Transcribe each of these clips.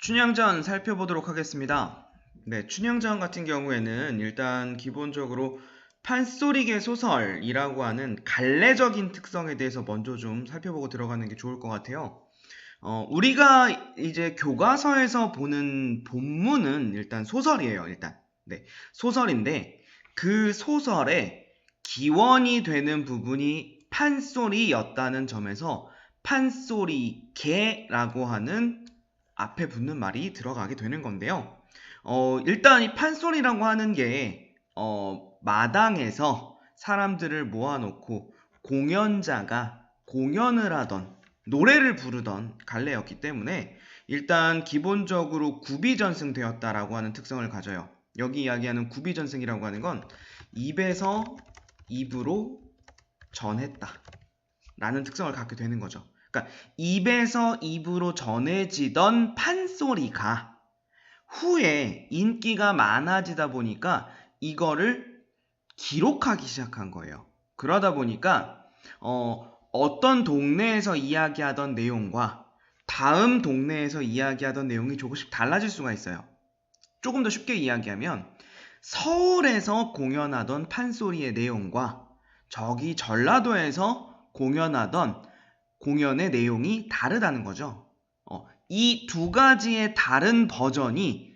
춘향전 살펴보도록 하겠습니다. 네, 춘향전 같은 경우에는 일단 기본적으로 판소리계 소설이라고 하는 갈래적인 특성에 대해서 먼저 좀 살펴보고 들어가는 게 좋을 것 같아요. 우리가 이제 교과서에서 보는 본문은 일단 소설이에요, 일단. 네, 소설인데 그 소설의 기원이 되는 부분이 판소리였다는 점에서 판소리계라고 하는 앞에 붙는 말이 들어가게 되는 건데요. 일단 이 판소리라고 하는 게 마당에서 사람들을 모아놓고 공연자가 공연을 하던 노래를 부르던 갈래였기 때문에 일단 기본적으로 구비전승되었다라고 하는 특성을 가져요. 여기 이야기하는 구비전승이라고 하는 건 입에서 입으로 전했다 라는 특성을 갖게 되는 거죠. 그러니까 입에서 입으로 전해지던 판소리가 후에 인기가 많아지다 보니까 이거를 기록하기 시작한 거예요. 그러다 보니까 어떤 동네에서 이야기하던 내용과 다음 동네에서 이야기하던 내용이 조금씩 달라질 수가 있어요. 조금 더 쉽게 이야기하면 서울에서 공연하던 판소리의 내용과 저기 전라도에서 공연하던 공연의 내용이 다르다는 거죠. 이 두 가지의 다른 버전이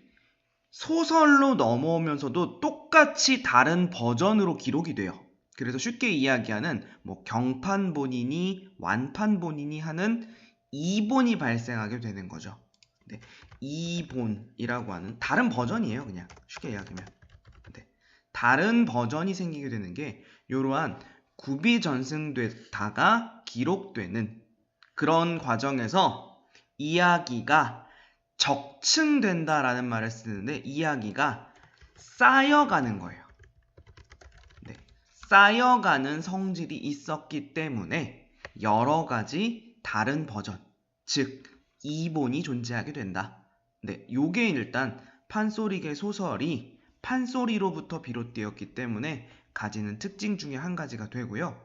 소설로 넘어오면서도 똑같이 다른 버전으로 기록이 돼요. 그래서 쉽게 이야기하는 경판 본인이 완판 본인이 하는 이본이 발생하게 되는 거죠. 네, 이본이라고 하는 다른 버전이에요. 그냥 쉽게 이야기하면. 네, 다른 버전이 생기게 되는 게 이러한 구비전승되다가 기록되는 그런 과정에서 이야기가 적층된다라는 말을 쓰는데 이야기가 쌓여가는 거예요. 네, 쌓여가는 성질이 있었기 때문에 여러 가지 다른 버전, 즉 이본이 존재하게 된다. 네, 요게 일단 판소리계 소설이 판소리로부터 비롯되었기 때문에 가지는 특징 중에 한 가지가 되고요.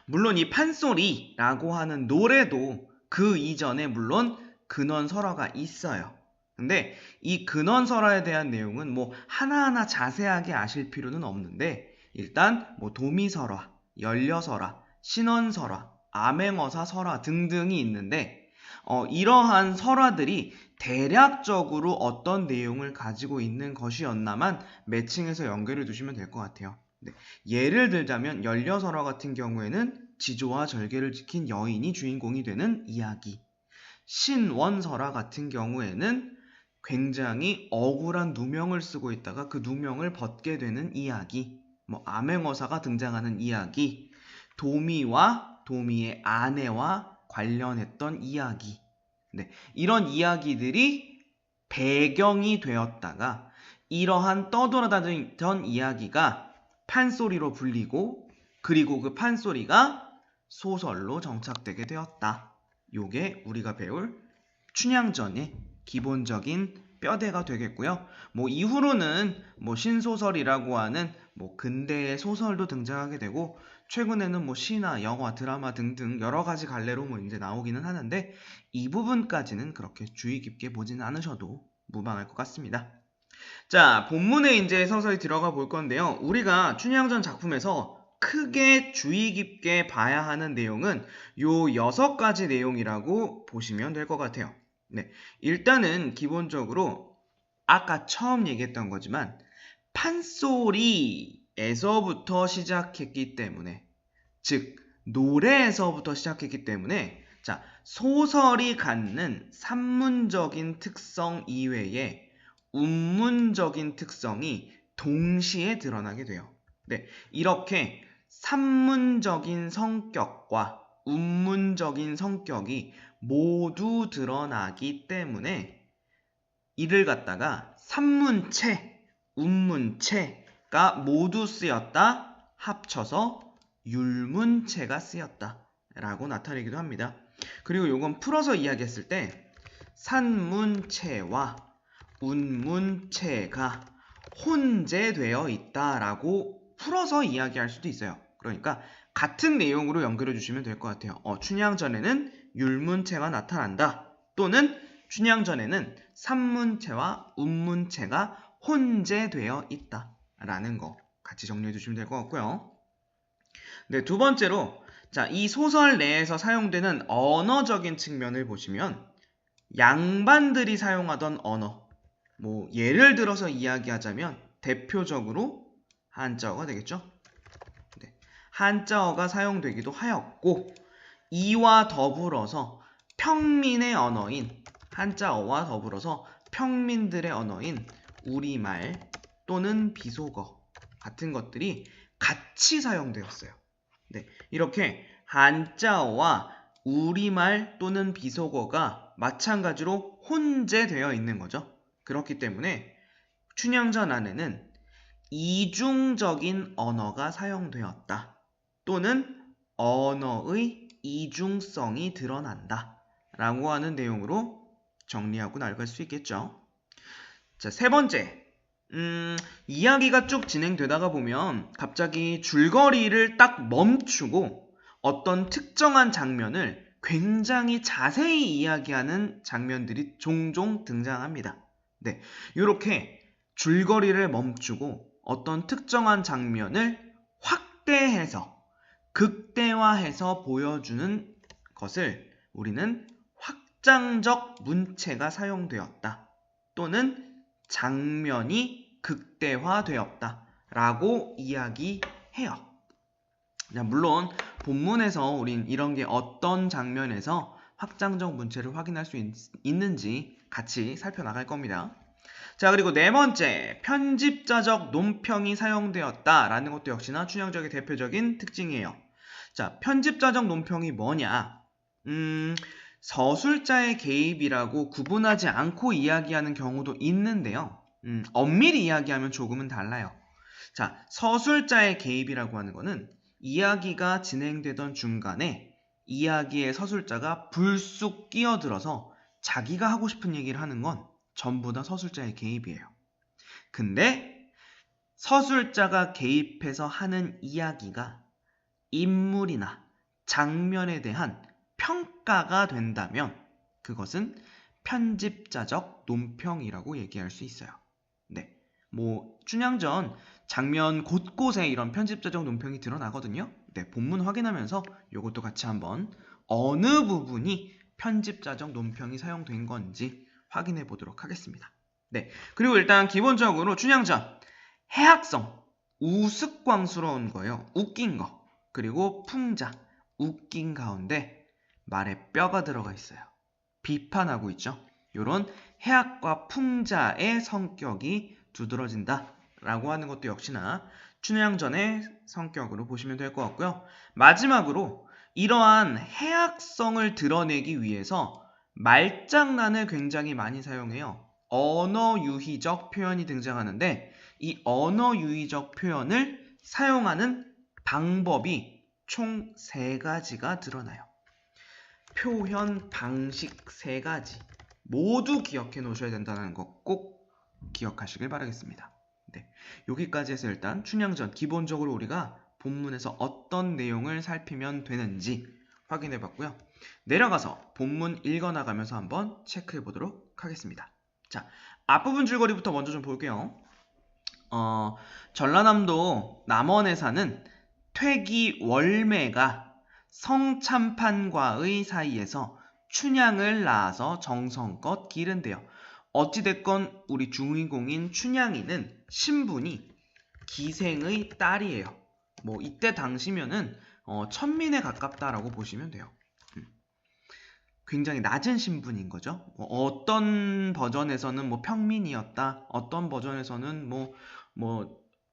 물론 이 판소리라고 하는 노래도 그 이전에 물론 근원설화가 있어요. 근데 이 근원설화에 대한 내용은 하나하나 자세하게 아실 필요는 없는데 일단 도미설화, 연려설화, 신원설화, 암행어사설화 등등이 있는데 이러한 설화들이 대략적으로 어떤 내용을 가지고 있는 것이었나만 매칭해서 연결해 두시면 될 것 같아요. 네. 예를 들자면 연려설화 같은 경우에는 지조와 절개를 지킨 여인이 주인공이 되는 이야기, 신원설화 같은 경우에는 굉장히 억울한 누명을 쓰고 있다가 그 누명을 벗게 되는 이야기, 암행어사가 등장하는 이야기, 도미와 도미의 아내와 관련했던 이야기, 네, 이런 이야기들이 배경이 되었다가 이러한 떠돌아다니던 이야기가 판소리로 불리고 그리고 그 판소리가 소설로 정착되게 되었다. 요게 우리가 배울 춘향전의 기본적인 뼈대가 되겠고요. 이후로는 신소설이라고 하는 근대의 소설도 등장하게 되고 최근에는 시나 영화, 드라마 등등 여러 가지 갈래로 이제 나오기는 하는데 이 부분까지는 그렇게 주의 깊게 보지는 않으셔도 무방할 것 같습니다. 자, 본문에 이제 서서히 들어가 볼 건데요. 우리가 춘향전 작품에서 크게 주의 깊게 봐야 하는 내용은 요 6가지 내용이라고 보시면 될 것 같아요. 네, 일단은 기본적으로 아까 처음 얘기했던 거지만 판소리에서부터 시작했기 때문에 즉 노래에서부터 시작했기 때문에 자, 소설이 갖는 산문적인 특성 이외에 운문적인 특성이 동시에 드러나게 돼요. 네, 이렇게 산문적인 성격과 운문적인 성격이 모두 드러나기 때문에 이를 갖다가 산문체, 운문체가 모두 쓰였다 합쳐서 율문체가 쓰였다 라고 나타내기도 합니다. 그리고 이건 풀어서 이야기했을 때 산문체와 운문체가 혼재되어 있다라고 풀어서 이야기할 수도 있어요. 그러니까 같은 내용으로 연결해 주시면 될 것 같아요. 춘향전에는 율문체가 나타난다. 또는 춘향전에는 산문체와 운문체가 혼재되어 있다라는 거 같이 정리해 주시면 될 것 같고요. 네, 두 번째로 자, 이 소설 내에서 사용되는 언어적인 측면을 보시면 양반들이 사용하던 언어, 뭐 예를 들어서 이야기하자면 대표적으로 한자어가 되겠죠. 네, 한자어가 사용되기도 하였고 이와 더불어서 평민의 언어인 한자어와 더불어서 평민들의 언어인 우리말 또는 비속어 같은 것들이 같이 사용되었어요. 네, 이렇게 한자어와 우리말 또는 비속어가 마찬가지로 혼재되어 있는 거죠. 그렇기 때문에 춘향전 안에는 이중적인 언어가 사용되었다. 또는 언어의 이중성이 드러난다. 라고 하는 내용으로 정리하고 나갈 수 있겠죠. 자, 세 번째. 이야기가 쭉 진행되다가 보면 갑자기 줄거리를 딱 멈추고 어떤 특정한 장면을 굉장히 자세히 이야기하는 장면들이 종종 등장합니다. 네, 이렇게 줄거리를 멈추고 어떤 특정한 장면을 확대해서 극대화해서 보여주는 것을 우리는 확장적 문체가 사용되었다. 또는 장면이 극대화되었다 라고 이야기해요. 물론 본문에서 우린 이런 게 어떤 장면에서 확장적 문체를 확인할 수 있는지 같이 살펴나갈 겁니다. 자, 그리고 네 번째, 편집자적 논평이 사용되었다 라는 것도 역시나 춘향전의 대표적인 특징이에요. 자, 편집자적 논평이 뭐냐? 서술자의 개입이라고 구분하지 않고 이야기하는 경우도 있는데요. 엄밀히 이야기하면 조금은 달라요. 자, 서술자의 개입이라고 하는 거는 이야기가 진행되던 중간에 이야기의 서술자가 불쑥 끼어들어서 자기가 하고 싶은 얘기를 하는 건 전부 다 서술자의 개입이에요. 근데 서술자가 개입해서 하는 이야기가 인물이나 장면에 대한 평가가 된다면 그것은 편집자적 논평이라고 얘기할 수 있어요. 네, 뭐 춘향전 장면 곳곳에 이런 편집자적 논평이 드러나거든요. 네, 본문 확인하면서 이것도 같이 한번 어느 부분이 편집자적 논평이 사용된 건지 확인해 보도록 하겠습니다. 네, 그리고 일단 기본적으로 춘향전 해학성, 우스꽝스러운 거예요. 웃긴 거. 그리고 풍자, 웃긴 가운데 말에 뼈가 들어가 있어요. 비판하고 있죠. 이런 해학과 풍자의 성격이 두드러진다 라고 하는 것도 역시나 춘향전의 성격으로 보시면 될 것 같고요. 마지막으로 이러한 해학성을 드러내기 위해서 말장난을 굉장히 많이 사용해요. 언어유희적 표현이 등장하는데 이 언어유희적 표현을 사용하는 방법이 총 3가지가 드러나요. 표현 방식 3가지 모두 기억해 놓으셔야 된다는 거 꼭 기억하시길 바라겠습니다. 네, 여기까지 해서 일단 춘향전 기본적으로 우리가 본문에서 어떤 내용을 살피면 되는지 확인해 봤고요. 내려가서 본문 읽어나가면서 한번 체크해 보도록 하겠습니다. 자, 앞부분 줄거리부터 먼저 좀 볼게요. 전라남도 남원에 사는 퇴기 월매가 성참판과의 사이에서 춘향을 낳아서 정성껏 기른대요. 어찌됐건 우리 주인공인 춘향이는 신분이 기생의 딸이에요. 뭐 이때 당시면은 천민에 가깝다라고 보시면 돼요. 굉장히 낮은 신분인 거죠. 어떤 버전에서는 뭐 평민이었다, 어떤 버전에서는 뭐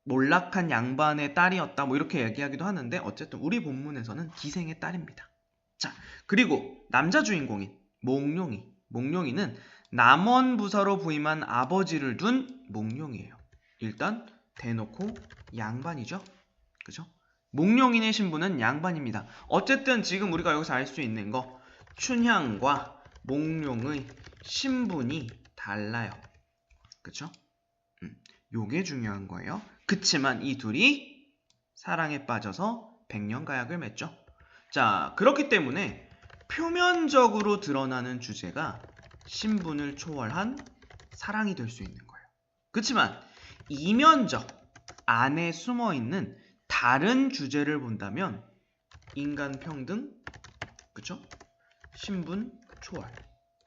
몰락한 양반의 딸이었다, 뭐 이렇게 얘기하기도 하는데 어쨌든 우리 본문에서는 기생의 딸입니다. 자, 그리고 남자 주인공인 몽룡이는 남원 부사로 부임한 아버지를 둔 몽룡이에요. 일단 대놓고 양반이죠. 그죠? 몽룡인의 신분은 양반입니다. 어쨌든 지금 우리가 여기서 알 수 있는 거 춘향과 몽룡의 신분이 달라요. 그쵸? 요게 중요한 거예요. 그치만 이 둘이 사랑에 빠져서 백년가약을 맺죠. 자, 그렇기 때문에 표면적으로 드러나는 주제가 신분을 초월한 사랑이 될 수 있는 거예요. 그렇지만 이면적 안에 숨어있는 다른 주제를 본다면 인간 평등, 그쵸? 신분 초월,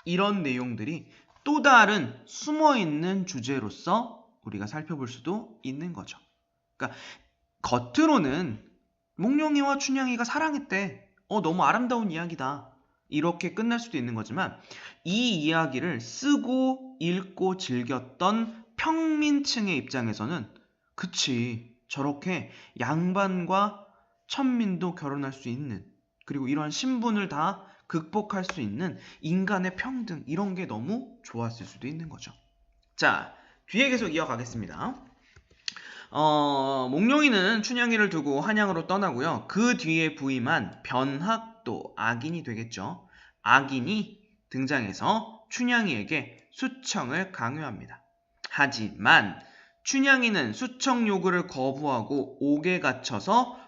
이런 내용들이 또 다른 숨어있는 주제로서 우리가 살펴볼 수도 있는 거죠. 그러니까 겉으로는 몽룡이와 춘향이가 사랑했대, 너무 아름다운 이야기다, 이렇게 끝날 수도 있는 거지만 이 이야기를 쓰고 읽고 즐겼던 평민층의 입장에서는 그치, 저렇게 양반과 천민도 결혼할 수 있는, 그리고 이러한 신분을 다 극복할 수 있는 인간의 평등, 이런 게 너무 좋았을 수도 있는 거죠. 자, 뒤에 계속 이어가겠습니다. 몽룡이는 춘향이를 두고 한양으로 떠나고요. 그 뒤에 부임한 변학도 악인이 되겠죠. 악인이 등장해서 춘향이에게 수청을 강요합니다. 하지만 춘향이는 수청 요구를 거부하고 옥에 갇혀서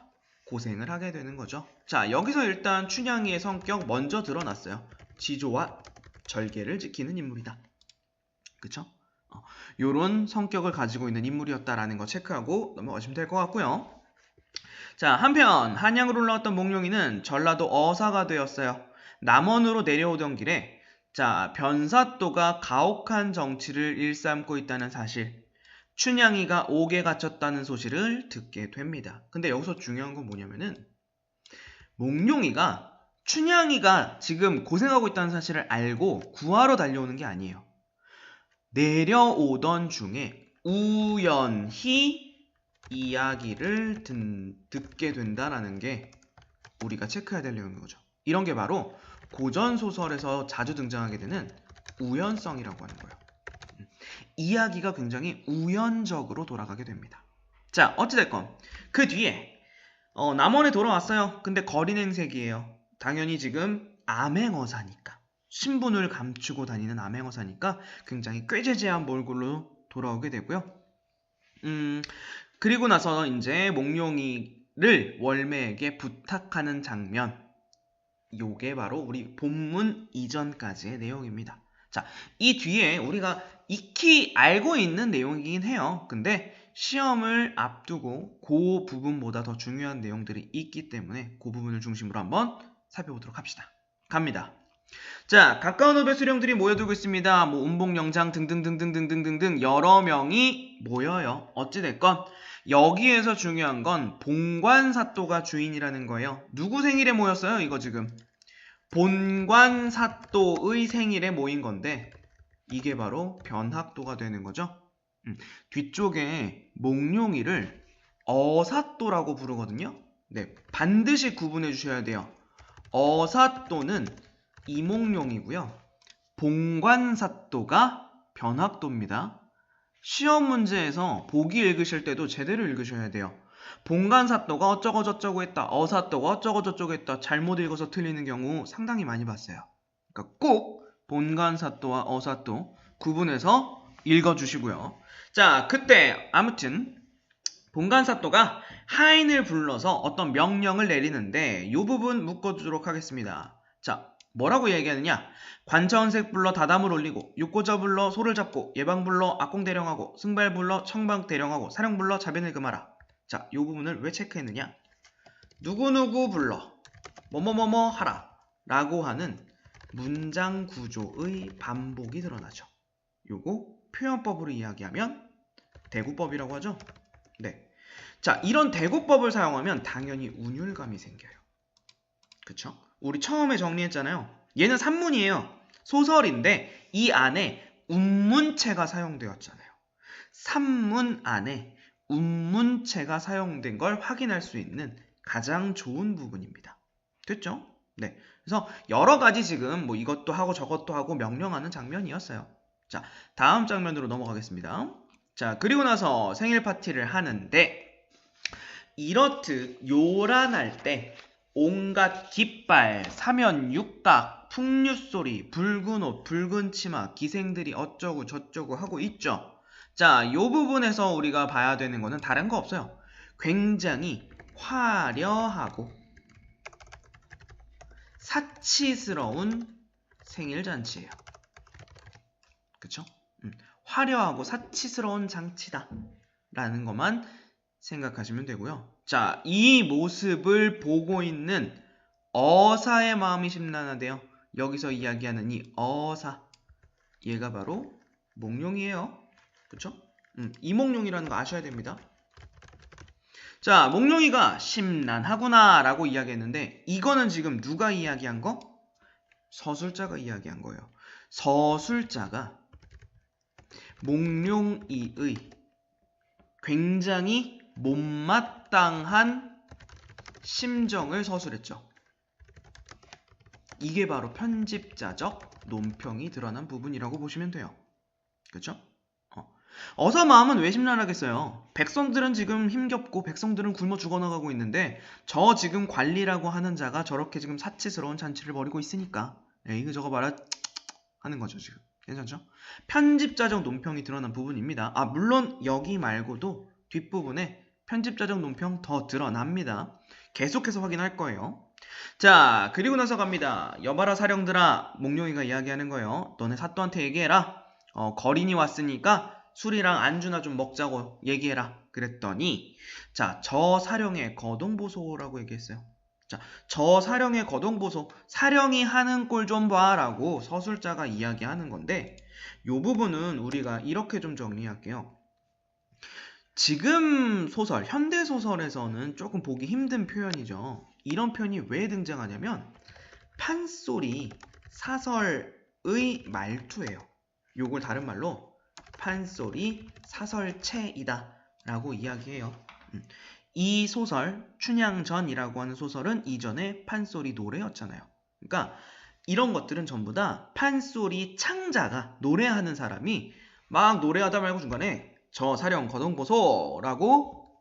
고생을 하게 되는 거죠. 자, 여기서 일단 춘향이의 성격 먼저 드러났어요. 지조와 절개를 지키는 인물이다. 그쵸? 요런 성격을 가지고 있는 인물이었다라는 거 체크하고 넘어가시면 될 것 같고요. 자, 한편 한양으로 올라왔던 몽룡이는 전라도 어사가 되었어요. 남원으로 내려오던 길에 변사또가 가혹한 정치를 일삼고 있다는 사실, 춘향이가 옥에 갇혔다는 소식을 듣게 됩니다. 근데 여기서 중요한 건 뭐냐면은 몽룡이가 춘향이가 지금 고생하고 있다는 사실을 알고 구하러 달려오는 게 아니에요. 내려오던 중에 우연히 이야기를 듣게 된다라는 게 우리가 체크해야 될 내용인 거죠. 이런 게 바로 고전소설에서 자주 등장하게 되는 우연성이라고 하는 거예요. 이야기가 굉장히 우연적으로 돌아가게 됩니다. 자, 어찌됐건 그 뒤에 남원에 돌아왔어요. 근데 거린행색이에요. 당연히 지금 암행어사니까, 신분을 감추고 다니는 암행어사니까 굉장히 꾀죄죄한 몰골로 돌아오게 되고요. 그리고 나서 이제 몽룡이를 월매에게 부탁하는 장면, 요게 바로 우리 본문 이전까지의 내용입니다. 자, 이 뒤에 우리가 익히 알고 있는 내용이긴 해요. 근데 시험을 앞두고 그 부분보다 더 중요한 내용들이 있기 때문에 그 부분을 중심으로 한번 살펴보도록 합시다. 갑니다. 자, 가까운 후배 수령들이 모여들고 있습니다. 뭐 운봉영장 등등등등등등등 여러 명이 모여요. 어찌됐건 여기에서 중요한 건 본관사또가 주인이라는 거예요. 누구 생일에 모였어요? 이거 지금 본관사또의 생일에 모인 건데 이게 바로 변학도가 되는 거죠. 뒤쪽에 몽룡이를 어사또라고 부르거든요. 네, 반드시 구분해 주셔야 돼요. 어사또는 이몽룡이고요. 본관사또가 변학도입니다. 시험 문제에서 보기 읽으실 때도 제대로 읽으셔야 돼요. 본관사또가 어쩌고 저쩌고 했다, 어사또가 어쩌고 저쩌고 했다, 잘못 읽어서 틀리는 경우 상당히 많이 봤어요. 그러니까 꼭 본관사또와 어사또 구분해서 읽어주시고요. 자, 그때 아무튼 본관사또가 하인을 불러서 어떤 명령을 내리는데 이 부분 묶어주도록 하겠습니다. 자, 뭐라고 얘기하느냐? 관차원색 불러 다담을 올리고, 육고자 불러 소를 잡고, 예방 불러 악공 대령하고, 승발 불러 청방 대령하고, 사령 불러 자변을 금하라. 자, 이 부분을 왜 체크했느냐? 누구누구 불러 뭐뭐뭐뭐 하라 라고 하는 문장 구조의 반복이 드러나죠. 요거 표현법으로 이야기하면 대구법이라고 하죠. 네. 자, 이런 대구법을 사용하면 당연히 운율감이 생겨요. 그쵸? 우리 처음에 정리했잖아요. 얘는 산문이에요. 소설인데 이 안에 운문체가 사용되었잖아요. 산문 안에 운문체가 사용된 걸 확인할 수 있는 가장 좋은 부분입니다. 됐죠? 네. 그래서 여러 가지 지금 뭐 이것도 하고 저것도 하고 명령하는 장면이었어요. 자, 다음 장면으로 넘어가겠습니다. 자, 그리고 나서 생일 파티를 하는데 이렇듯 요란할 때 온갖 깃발, 사면 육각, 풍류소리, 붉은 옷, 붉은 치마, 기생들이 어쩌고 저쩌고 하고 있죠. 자, 요 부분에서 우리가 봐야 되는 거는 다른 거 없어요. 굉장히 화려하고 사치스러운 생일잔치예요. 그쵸? 화려하고 사치스러운 장치다 라는 것만 생각하시면 되고요. 자, 이 모습을 보고 있는 어사의 마음이 심란하대요. 여기서 이야기하는 이 어사, 얘가 바로 몽룡이에요. 그쵸? 이몽룡이라는 거 아셔야 됩니다. 자, 몽룡이가 심란하구나 라고 이야기했는데, 이거는 지금 누가 이야기한 거? 서술자가 이야기한 거예요. 서술자가 몽룡이의 굉장히 못마땅한 심정을 서술했죠. 이게 바로 편집자적 논평이 드러난 부분이라고 보시면 돼요. 그쵸? 어사 마음은 왜 심란하겠어요? 백성들은 지금 힘겹고 백성들은 굶어 죽어나가고 있는데 저 지금 관리라고 하는 자가 저렇게 지금 사치스러운 잔치를 벌이고 있으니까 이거 저거 봐라 하는 거죠 지금. 괜찮죠? 편집자적 논평이 드러난 부분입니다. 물론 여기 말고도 뒷부분에 편집자적 논평 더 드러납니다. 계속해서 확인할 거예요. 자, 그리고 나서 갑니다. 여봐라 사령들아, 몽룡이가 이야기하는 거예요. 너네 사또한테 얘기해라. 거린이 왔으니까 술이랑 안주나 좀 먹자고 얘기해라. 그랬더니 자, 저 사령의 거동보소라고 얘기했어요. 자, 저 사령의 거동보소, 사령이 하는 꼴 좀 봐라고 서술자가 이야기하는 건데 요 부분은 우리가 이렇게 좀 정리할게요. 지금 소설, 현대소설에서는 조금 보기 힘든 표현이죠. 이런 표현이 왜 등장하냐면 판소리, 사설의 말투예요. 요걸 다른 말로 판소리, 사설체이다 라고 이야기해요. 이 소설, 춘향전이라고 하는 소설은 이전에 판소리 노래였잖아요. 그러니까 이런 것들은 전부 다 판소리 창자가, 노래하는 사람이 막 노래하다 말고 중간에 저 사령 거동보소라고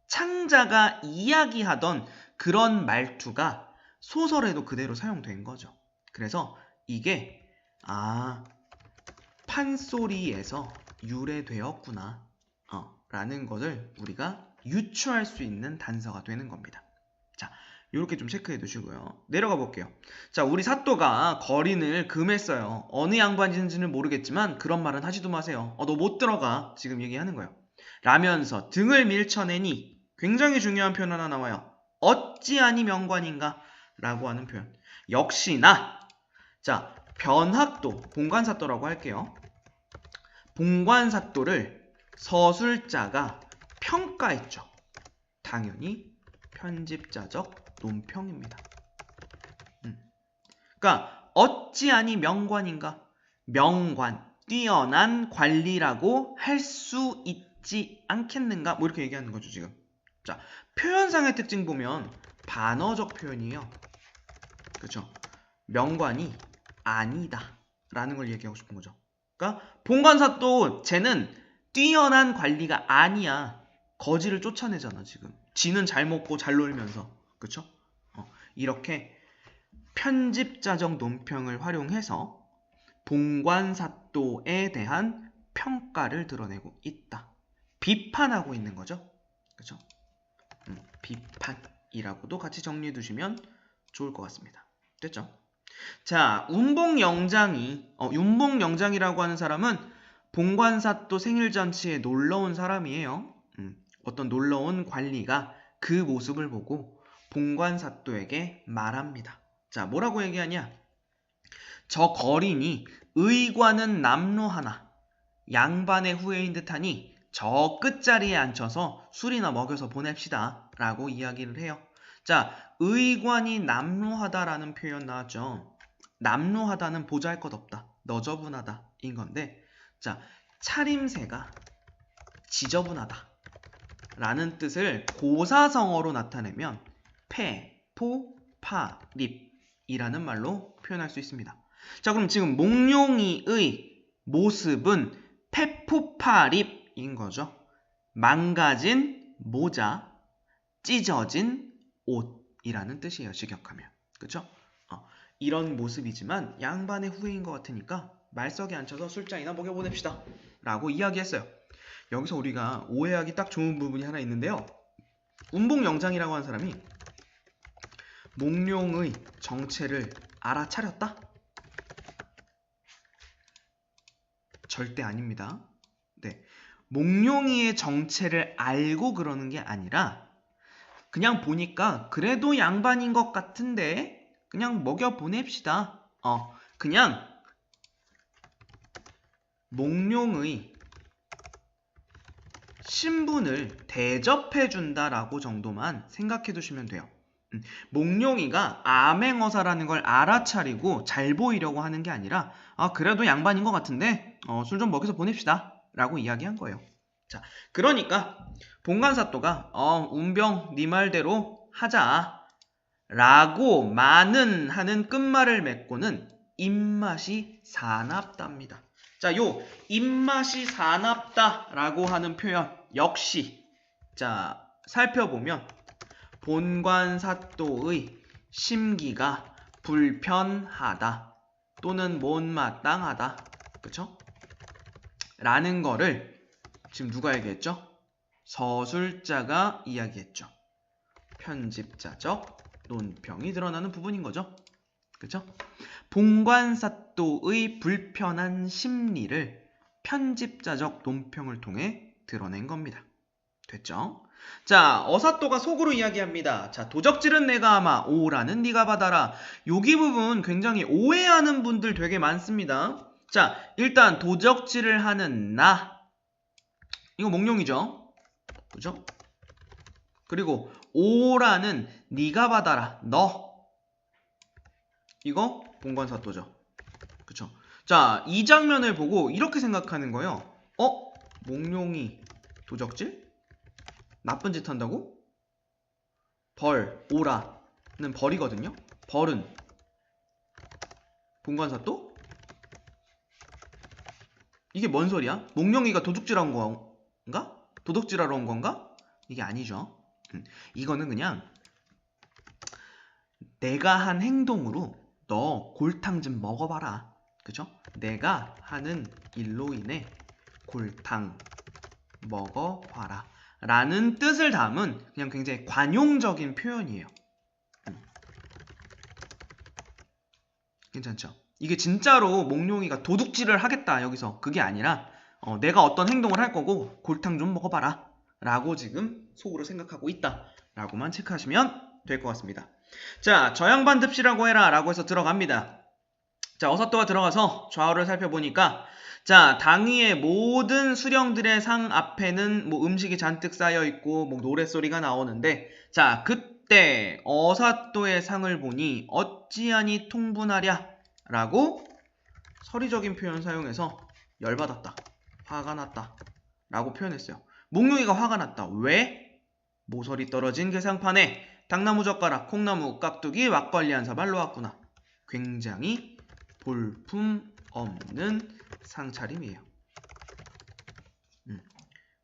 창자가 이야기하던 그런 말투가 소설에도 그대로 사용된 거죠. 그래서 이게 판소리에서 유래되었구나 라는 것을 우리가 유추할 수 있는 단서가 되는 겁니다. 자, 이렇게 좀 체크해 두시고요. 내려가 볼게요. 자, 우리 사또가 거린을 금했어요. 어느 양반인지는 모르겠지만 그런 말은 하지도 마세요. 너 못 들어가. 지금 얘기하는 거예요. 라면서 등을 밀쳐내니 굉장히 중요한 표현 하나 나와요. 어찌하니 명관인가? 라고 하는 표현. 역시나 자, 변학도, 봉관사또라고 할게요. 봉관사또를 서술자가 평가했죠. 당연히 편집자적 논평입니다. 그러니까 어찌하니 명관인가? 명관, 뛰어난 관리라고 할 수 있지 않겠는가? 뭐 이렇게 얘기하는 거죠 지금. 자, 표현상의 특징 보면 반어적 표현이에요. 그렇죠? 명관이 아니다 라는 걸 얘기하고 싶은 거죠. 그러니까 봉관사또 쟤는 뛰어난 관리가 아니야. 거지를 쫓아내잖아 지금. 지는 잘 먹고 잘 놀면서. 그쵸? 이렇게 편집자적 논평을 활용해서 봉관사또에 대한 평가를 드러내고 있다. 비판하고 있는 거죠. 그쵸? 비판이라고도 같이 정리해 두시면 좋을 것 같습니다. 됐죠? 자, 윤봉영장이라고 하는 사람은 봉관사또 생일잔치에 놀러온 사람이에요. 어떤 놀러온 관리가 그 모습을 보고 봉관사또에게 말합니다. 자, 뭐라고 얘기하냐? 저 거린이 의관은 남루하나 양반의 후예인 듯하니 저 끝자리에 앉혀서 술이나 먹여서 보냅시다 라고 이야기를 해요. 자, 의관이 남루하다라는 표현 나왔죠. 남루하다는 보잘것없다, 너저분하다 인 건데, 자, 차림새가 지저분하다 라는 뜻을 고사성어로 나타내면 패, 포, 파, 립 이라는 말로 표현할 수 있습니다. 자, 그럼 지금 몽룡이의 모습은 페포파립인 거죠. 망가진 모자, 찢어진 옷이라는 뜻이에요. 직역하면. 그쵸? 이런 모습이지만 양반의 후예인 것 같으니까 말석에 앉혀서 술잔이나 먹여보냅시다 라고 이야기했어요. 여기서 우리가 오해하기 딱 좋은 부분이 하나 있는데요. 운봉영장이라고 하는 사람이 몽룡의 정체를 알아차렸다? 절대 아닙니다. 네. 몽룡이의 정체를 알고 그러는 게 아니라 그냥 보니까 그래도 양반인 것 같은데 그냥 먹여 보냅시다. 그냥 몽룡의 신분을 대접해준다라고 정도만 생각해 두시면 돼요. 몽룡이가 암행어사라는 걸 알아차리고 잘 보이려고 하는 게 아니라 그래도 양반인 것 같은데 술 좀 먹여서 보냅시다 라고 이야기한 거예요. 자, 그러니까 봉관사또가 운병 네 말대로 하자 라고 많은 하는 끝말을 맺고는 입맛이 사납답니다. 자, 요 입맛이 사납다라고 하는 표현 역시 자 살펴보면 본관사또의 심기가 불편하다 또는 못마땅하다, 그쵸? 라는 거를 지금 누가 얘기했죠? 서술자가 이야기했죠. 편집자적 논평이 드러나는 부분인 거죠. 그쵸? 본관사또의 불편한 심리를 편집자적 논평을 통해 드러낸 겁니다. 됐죠? 자, 어사또가 속으로 이야기합니다. 자, 도적질은 내가 하마, 오라는 네가 받아라. 여기 부분 굉장히 오해하는 분들 되게 많습니다. 자, 일단 도적질을 하는 나, 이거 몽룡이죠? 그죠? 그리고 오라는 네가 받아라, 너, 이거 본관사또죠. 그쵸? 자, 이 장면을 보고 이렇게 생각하는 거예요. 몽룡이 도적질? 나쁜 짓 한다고? 벌, 오라는 벌이거든요. 벌은 본관사또? 이게 뭔 소리야? 몽룡이가 도둑질한 건가? 도둑질하러 온 건가? 이게 아니죠. 이거는 그냥 내가 한 행동으로 너 골탕 좀 먹어봐라. 그죠? 내가 하는 일로 인해 골탕 먹어봐라 라는 뜻을 담은 그냥 굉장히 관용적인 표현이에요. 괜찮죠? 이게 진짜로 몽룡이가 도둑질을 하겠다 여기서 그게 아니라 내가 어떤 행동을 할 거고 골탕 좀 먹어봐라 라고 지금 속으로 생각하고 있다 라고만 체크하시면 될 것 같습니다. 자, 저 양반 듭시라고 해라 라고 해서 들어갑니다. 자, 어사또가 들어가서 좌우를 살펴보니까 자, 당위의 모든 수령들의 상 앞에는 뭐 음식이 잔뜩 쌓여있고 뭐 노랫소리가 나오는데 자, 그때 어사또의 상을 보니 어찌하니 통분하랴 라고 서리적인 표현 사용해서 열받았다, 화가 났다 라고 표현했어요. 몽룡이가 화가 났다. 왜? 모서리 떨어진 개상판에 당나무 젓가락, 콩나무, 깍두기, 막걸리 한 사발 놓았구나. 굉장히 볼품 없는 상차림이에요.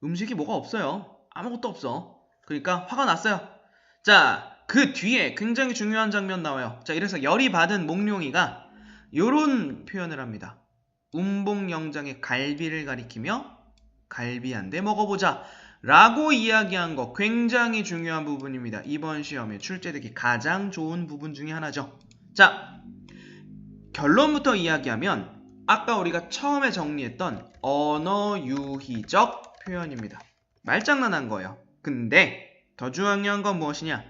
음식이 뭐가 없어요. 아무것도 없어. 그러니까 화가 났어요. 자, 그 뒤에 굉장히 중요한 장면 나와요. 자, 이래서 열이 받은 몽룡이가 요런 표현을 합니다. 운봉영장의 갈비를 가리키며 갈비 한 대 먹어보자 라고 이야기한 거 굉장히 중요한 부분입니다. 이번 시험에 출제되기 가장 좋은 부분 중에 하나죠. 자, 결론부터 이야기하면 아까 우리가 처음에 정리했던 언어유희적 표현입니다. 말장난한 거예요. 근데 더 중요한 건 무엇이냐?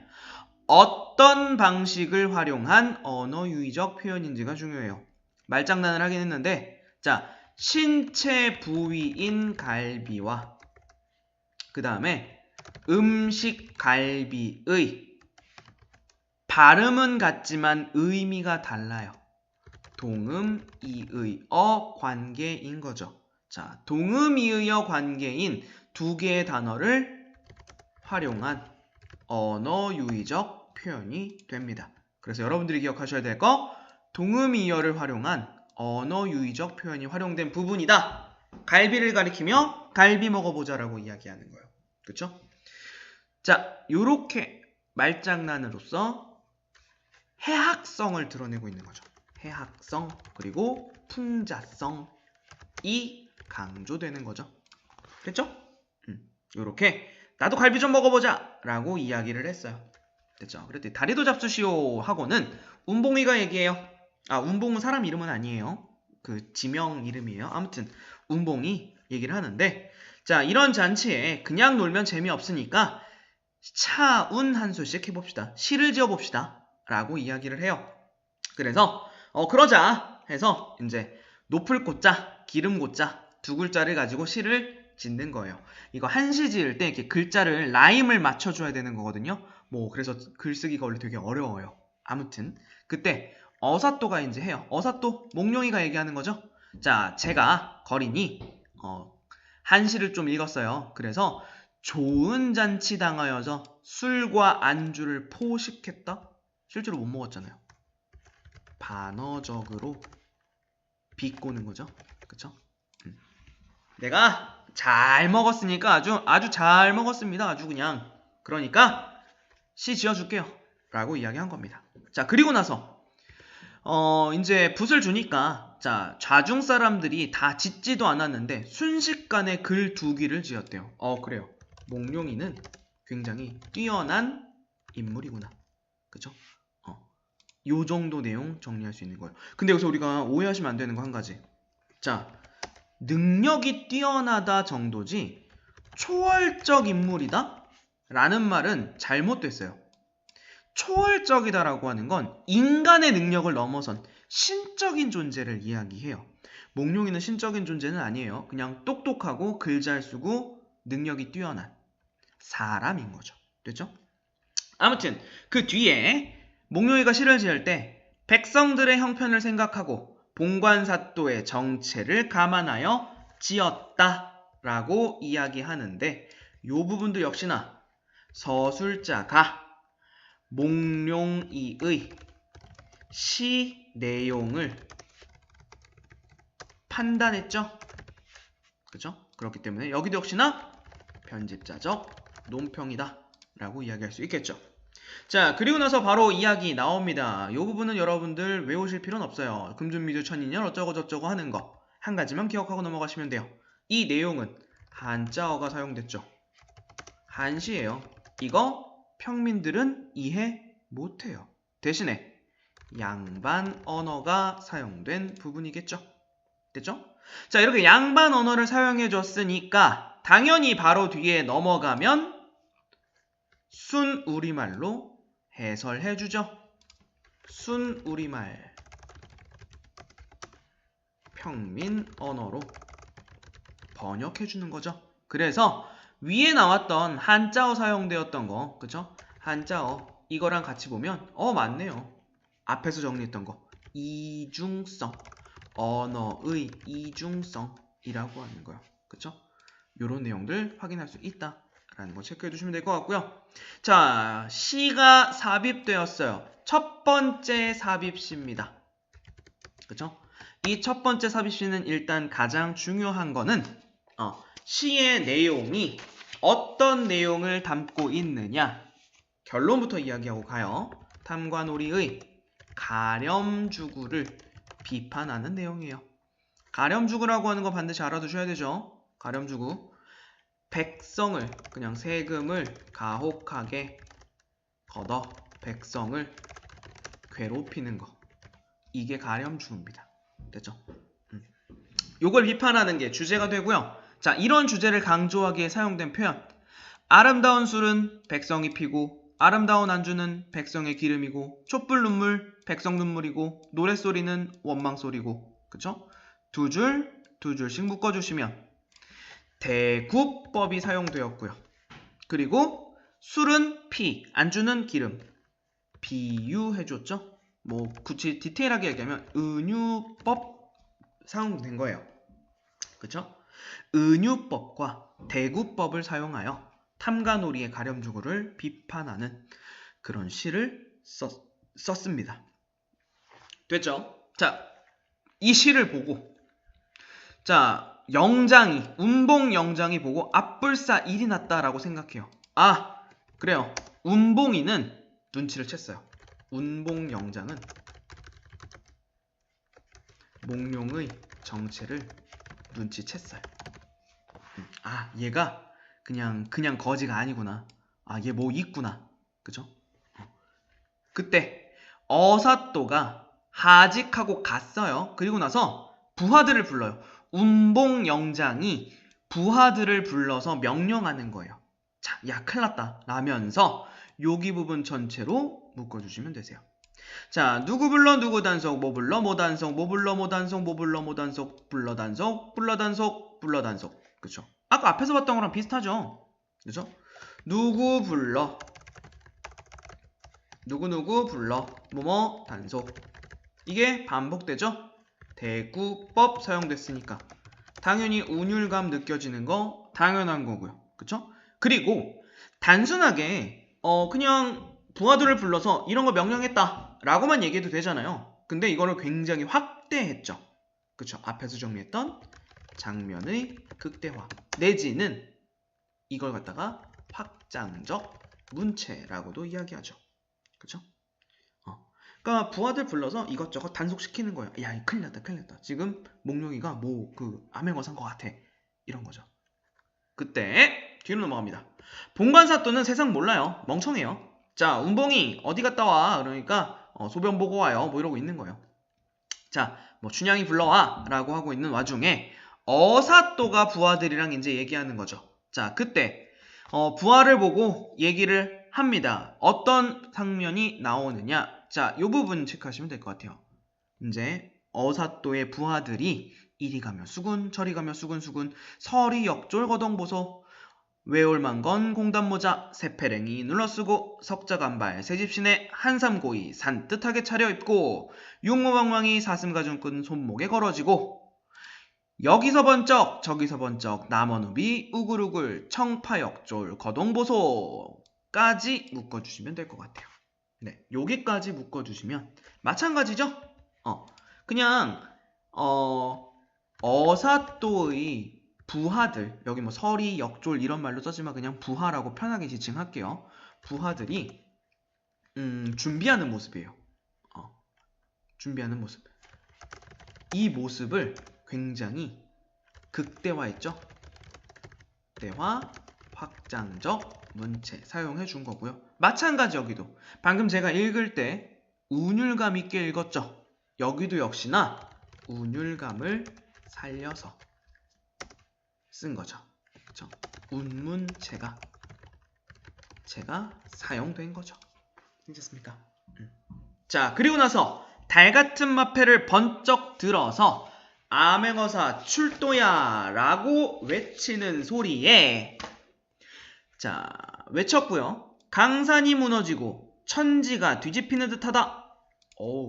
어떤 방식을 활용한 언어유희적 표현인지가 중요해요. 말장난을 하긴 했는데 자, 신체 부위인 갈비와 그 다음에 음식 갈비의 발음은 같지만 의미가 달라요. 동음, 이의어 관계인 거죠. 자, 동음, 이의어 관계인 두 개의 단어를 활용한 언어유희적 표현이 됩니다. 그래서 여러분들이 기억하셔야 될 거 동음, 이의어를 활용한 언어유희적 표현이 활용된 부분이다. 갈비를 가리키며 갈비 먹어보자 라고 이야기하는 거예요. 그쵸? 자, 요렇게 말장난으로서 해학성을 드러내고 있는 거죠. 해학성 그리고 풍자성이 강조되는 거죠. 됐죠? 요렇게 나도 갈비 좀 먹어보자 라고 이야기를 했어요. 됐죠? 그랬더니 다리도 잡수시오 하고는 운봉이가 얘기해요. 운봉은 사람 이름은 아니에요. 그 지명 이름이에요. 아무튼 운봉이 얘기를 하는데, 자, 이런 잔치에 그냥 놀면 재미없으니까 차운 한 수씩 해봅시다. 시를 지어봅시다. 라고 이야기를 해요. 그래서 그러자 해서 이제 높을 꽃자, 기름 꽃자 두 글자를 가지고 시를 짓는 거예요. 이거 한시 지을 때 이렇게 글자를 라임을 맞춰줘야 되는 거거든요. 뭐 그래서 글쓰기가 원래 되게 어려워요. 아무튼 그때 어사또가 이제 해요. 어사또 몽룡이가 얘기하는 거죠. 자, 제가 거린이 한시를 좀 읽었어요. 그래서 좋은 잔치 당하여서 술과 안주를 포식했다. 실제로 못 먹었잖아요. 반어적으로 비꼬는 거죠. 그쵸? 내가 잘 먹었으니까 아주 잘 먹었습니다. 아주 그냥. 그러니까 시 지어줄게요. 라고 이야기한 겁니다. 자, 그리고 나서 이제 붓을 주니까 자, 좌중 사람들이 다 짓지도 않았는데 순식간에 글 두 귀를 지었대요. 그래요. 몽룡이는 굉장히 뛰어난 인물이구나. 그쵸? 요 정도 내용 정리할 수 있는 거예요. 근데 여기서 우리가 오해하시면 안 되는 거 한 가지. 자, 능력이 뛰어나다 정도지 초월적 인물이다? 라는 말은 잘못됐어요. 초월적이다라고 하는 건 인간의 능력을 넘어선 신적인 존재를 이야기해요. 몽룡이는 신적인 존재는 아니에요. 그냥 똑똑하고 글 잘 쓰고 능력이 뛰어난 사람인 거죠. 됐죠? 아무튼 그 뒤에 몽룡이가 시를 지을 때 백성들의 형편을 생각하고 봉관사또의 정체를 감안하여 지었다라고 이야기하는데 이 부분도 역시나 서술자가 몽룡이의 시 내용을 판단했죠. 그죠? 그렇기 때문에 여기도 역시나 편집자적 논평이다 라고 이야기할 수 있겠죠. 자, 그리고 나서 바로 이야기 나옵니다. 이 부분은 여러분들 외우실 필요는 없어요. 금준미주 천인열 어쩌고 저쩌고 하는 거 한 가지만 기억하고 넘어가시면 돼요. 이 내용은 한자어가 사용됐죠. 한시예요. 이거 평민들은 이해 못해요. 대신에 양반 언어가 사용된 부분이겠죠. 됐죠? 자, 이렇게 양반 언어를 사용해 줬으니까 당연히 바로 뒤에 넘어가면 순우리말로 해설해 주죠. 순우리말 평민 언어로 번역해 주는 거죠. 그래서 위에 나왔던 한자어 사용되었던 거, 그쵸? 한자어 이거랑 같이 보면 맞네요. 앞에서 정리했던 거 이중성, 언어의 이중성이라고 하는 거예요. 그쵸? 요런 내용들 확인할 수 있다 라는 거 체크해 두시면 될 것 같고요. 자, 시가 삽입되었어요. 첫 번째 삽입시입니다. 그쵸? 이 첫 번째 삽입시는 일단 가장 중요한 거는 시의 내용이 어떤 내용을 담고 있느냐, 결론부터 이야기하고 가요. 탐관오리의 가렴주구를 비판하는 내용이에요. 가렴주구라고 하는 거 반드시 알아두셔야 되죠. 가렴주구, 백성을, 그냥 세금을 가혹하게 걷어 백성을 괴롭히는 거, 이게 가렴주구입니다. 됐죠? 요걸 비판하는 게 주제가 되고요. 자, 이런 주제를 강조하기에 사용된 표현, 아름다운 술은 백성이 피고 아름다운 안주는 백성의 기름이고 촛불 눈물 백성 눈물이고 노랫소리는 원망소리고, 그쵸? 두 줄씩 묶어주시면 대구법이 사용되었고요. 그리고 술은 피, 안주는 기름, 비유해줬죠? 뭐 굳이 디테일하게 얘기하면 은유법 사용된 거예요. 그쵸? 은유법과 대구법을 사용하여 탐관오리의 가렴주구를 비판하는 그런 시를 썼습니다. 됐죠? 자, 이 시를 보고, 자, 운봉 영장이 보고 앞불사 일이 났다라고 생각해요. 그래요. 운봉이는 눈치를 챘어요. 운봉 영장은 몽룡의 정체를 눈치챘어요. 얘가 그냥 거지가 아니구나. 얘 뭐 있구나. 그죠? 그때 어사또가 하직하고 갔어요. 그리고 나서 부하들을 불러요. 운봉영장이 부하들을 불러서 명령하는 거예요. 자, 야, 큰일 났다 라면서 여기 부분 전체로 묶어주시면 되세요. 자, 누구 불러 누구 단속, 뭐 불러 뭐 단속, 뭐 불러 뭐 단속, 뭐 불러 뭐 단속, 불러 단속, 불러 단속, 불러 단속. 그쵸? 아까 앞에서 봤던 거랑 비슷하죠? 그죠? 누구 불러, 누구 불러, 뭐뭐 단속. 이게 반복되죠? 대구법 사용됐으니까 당연히 운율감 느껴지는 거 당연한 거고요. 그쵸? 그리고 단순하게 그냥 부하들을 불러서 이런 거 명령했다 라고만 얘기해도 되잖아요. 근데 이거를 굉장히 확대했죠. 그쵸? 앞에서 정리했던 장면의 극대화 내지는 이걸 갖다가 확장적 문체라고도 이야기하죠. 그쵸? 그러니까 부하들 불러서 이것저것 단속시키는 거예요. 야, 큰일 났다, 큰일 났다. 지금 몽룡이가 뭐 암행어 산 것 같아. 이런 거죠. 그때 뒤로 넘어갑니다. 본관사또는 세상 몰라요. 멍청해요. 자, 운봉이 어디 갔다 와? 그러니까 소변 보고 와요. 뭐 이러고 있는 거예요. 자, 뭐 춘향이 불러와 라고 하고 있는 와중에 어사또가 부하들이랑 이제 얘기하는 거죠. 자, 그때 부하를 보고 얘기를 합니다. 어떤 장면이 나오느냐? 자, 이 부분 체크하시면 될 것 같아요. 이제 어사또의 부하들이 이리 가며 수군, 저리 가며 수군수군, 서리 역졸 거동보소, 외올만건 공단모자, 새패랭이 눌러쓰고, 석자간발, 새집신에 한삼고이 산뜻하게 차려입고, 육모방망이 사슴가중끈 손목에 걸어지고, 여기서 번쩍 저기서 번쩍 남원읍이 우글우글 청파역졸 거동보소까지 묶어주시면 될 것 같아요. 네, 여기까지 묶어주시면 마찬가지죠? 그냥 어사또의 부하들, 여기 뭐 서리, 역졸 이런 말로 썼지만 그냥 부하라고 편하게 지칭할게요. 부하들이 준비하는 모습이에요. 준비하는 모습. 이 모습을 굉장히 극대화했죠. 극대화, 확장적 문체 사용해 준 거고요. 마찬가지 여기도 방금 제가 읽을 때 운율감 있게 읽었죠. 여기도 역시나 운율감을 살려서 쓴 거죠. 그렇죠? 운문체가 사용된 거죠. 괜찮습니까? 자, 그리고 나서 달 같은 마패를 번쩍 들어서 암행어사 출도야 라고 외치는 소리에 자, 외쳤고요. 강산이 무너지고 천지가 뒤집히는 듯하다.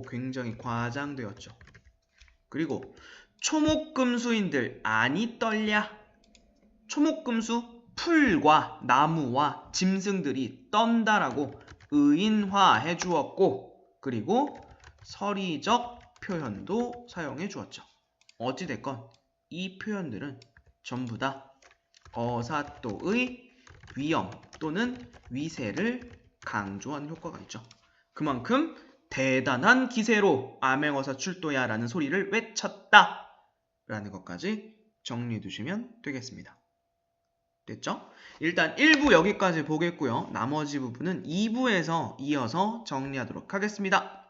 굉장히 과장되었죠. 그리고 초목금수인들 아니 떨랴. 초목금수 풀과 나무와 짐승들이 떤다라고 의인화해 주었고, 그리고 서리적 표현도 사용해 주었죠. 어찌됐건 이 표현들은 전부 다 어사또의 위엄 또는 위세를 강조하는 효과가 있죠. 그만큼 대단한 기세로 암행어사 출도야 라는 소리를 외쳤다 라는 것까지 정리해 두시면 되겠습니다. 됐죠? 일단 1부 여기까지 보겠고요. 나머지 부분은 2부에서 이어서 정리하도록 하겠습니다.